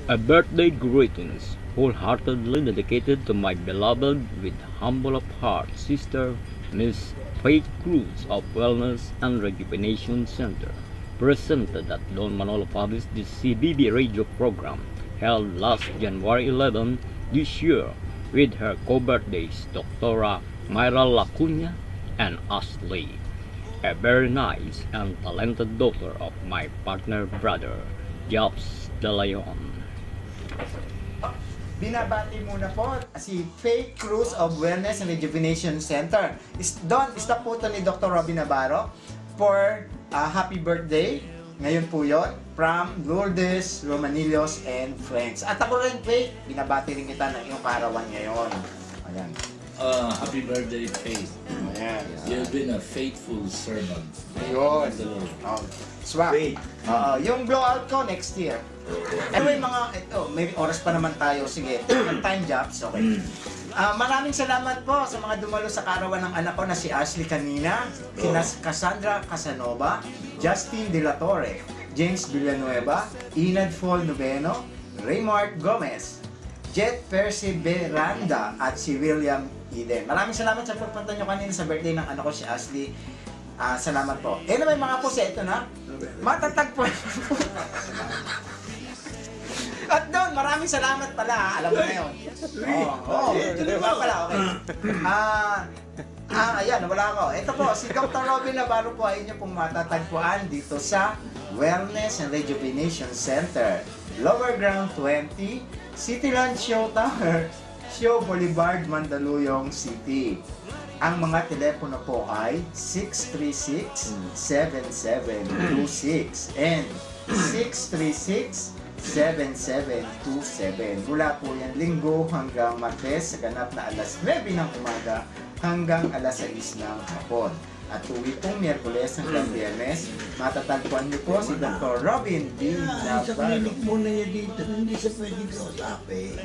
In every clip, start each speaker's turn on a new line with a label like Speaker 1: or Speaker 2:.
Speaker 1: A birthday greetings, wholeheartedly dedicated to my beloved with humble of heart sister, Miss Faith Cruz of Wellness and Rejuvenation Center, presented at Don Manolo Favis the CBB radio program held last January 11 this year with her co-birthdays Dr. Myra Lacuna and Ashley, a very nice and talented daughter of my partner brother, Jobs De Leon.
Speaker 2: Binabati muna po si Faith Cruz of Wellness and Rejuvenation Center. Stop po ito ni Dr. Robin Navarro for happy birthday. Ngayon po yun, from Lourdes, Romanillos, and friends. At ako rin, Faith, binabati rin kita ng iyong kaarawan ngayon. Ayan.
Speaker 3: Happy birthday, Faith.
Speaker 2: Ayan.
Speaker 3: You've been a faithful servant.
Speaker 2: Ayun. Swak. Yung blowout ko next year. Anyway, may oras pa naman tayo. Sige, time jobs, okay. Maraming salamat po sa mga dumalo sa kaarawan ng anak ko na si Ashley kanina, sina Cassandra Casanova, Justin De La Torre, James Villanueva, Enad Fall Noveno, Raymart Gomez, Jet Perseveranda at si William Eden. Maraming salamat sa pagpunta nyo kanina sa birthday ng anak ko si Ashley. Salamat po. Anyway mga po, ito na. Matatagpuan. At doon, maraming salamat pala. Alam mo na yun. Diba pala, okay. Ayan, wala ako. Ito po, si Dr. Robin Navarro po ay inyo pong matatagpuan dito sa Wellness and Rejuvenation Center, Lower Ground 20, Cityland Show Tower, Show Boulevard, Mandaluyong City. Ang mga telepono po ay 636-7726 and 636-7727. Mula po yan linggo hanggang Martes sa ganap na alas 9 ng umaga hanggang alas 6 ng hapon. At tuwing pong Miyerkules hanggang Biyernes, matatagpuan niyo po si Dr. Robin B.
Speaker 4: Sa
Speaker 2: Navarro.
Speaker 4: clinic muna niya dito, hindi siya pwedeng kausapin.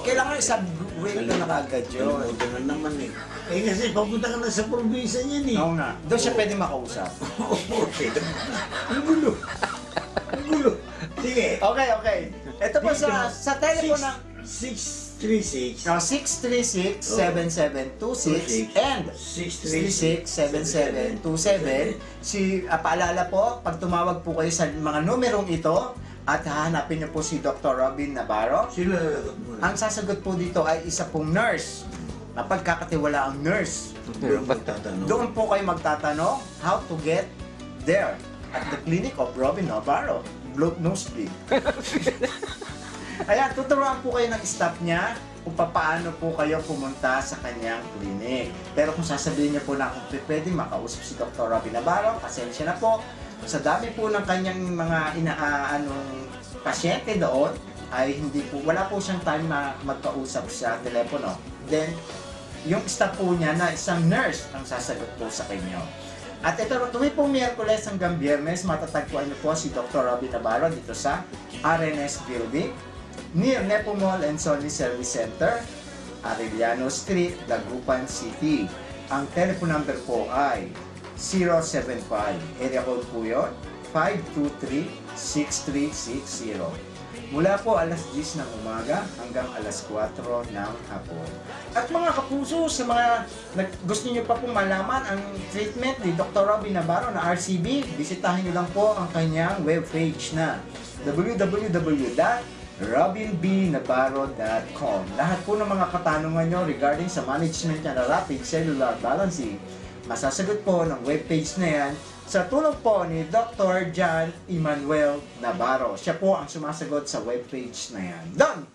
Speaker 2: Kailangan isab-wait na nakagad yun.
Speaker 4: Ito na naman eh. Eh kasi papunta ka na sa probinsya niyan eh.
Speaker 2: Oo nga. Doon siya pwede makausap.
Speaker 4: Okay. Ang gulo. Ang gulo. Sige.
Speaker 2: Okay. Ito po sa telepono ng
Speaker 4: 636
Speaker 2: 636-7726 and 636-7727. Paalala po, pag tumawag po kayo sa mga numerong ito at hahanapin niyo po si Dr. Robin Navarro,
Speaker 4: sila
Speaker 2: ang sasagot po dito ay isa pong nurse. Mapagkakatiwala ang nurse. Doon po kayo magtatanong how to get there at the clinic of Robin Navarro. Bloat nosebleed. Ayan, tuturuan po kayo ng staff niya kung paano po kayo pumunta sa kanyang clinic. Pero kung sasabihin niyo po na kung pwede makausap si Dr. Robin Navarro, pasensya na po. Sa dami po ng kanyang mga pasyente doon, ay wala po siyang time na magkausap sa telepono. Then, yung staff po niya na isang nurse ang sasagot po sa kanya. At ito, tuwing pong Miyerkules hanggang Biyernes, matatagpuan niyo po si Dr. Robin Navarro dito sa RNS Building, near Nepo Mall and Sony Service Center, Arellano Street, Dagupan City. Ang telephone number po ay 075, area code po yun, 523-6360. Mula po alas 10 ng umaga hanggang alas 4 ng hapon. At mga kapuso, sa mga gusto niyo pa pong malaman ang treatment ni Dr. Robin Navarro na RCB, bisitahin niyo lang po ang kanyang webpage na www.robinbnavarro.com. Lahat po ng mga katanungan nyo regarding sa management niya na rapid cellular balancing, masasagot po ng webpage na yan sa tulong po ni Dr. John Emmanuel Navarro. Siya po ang sumasagot sa webpage na yan. Done!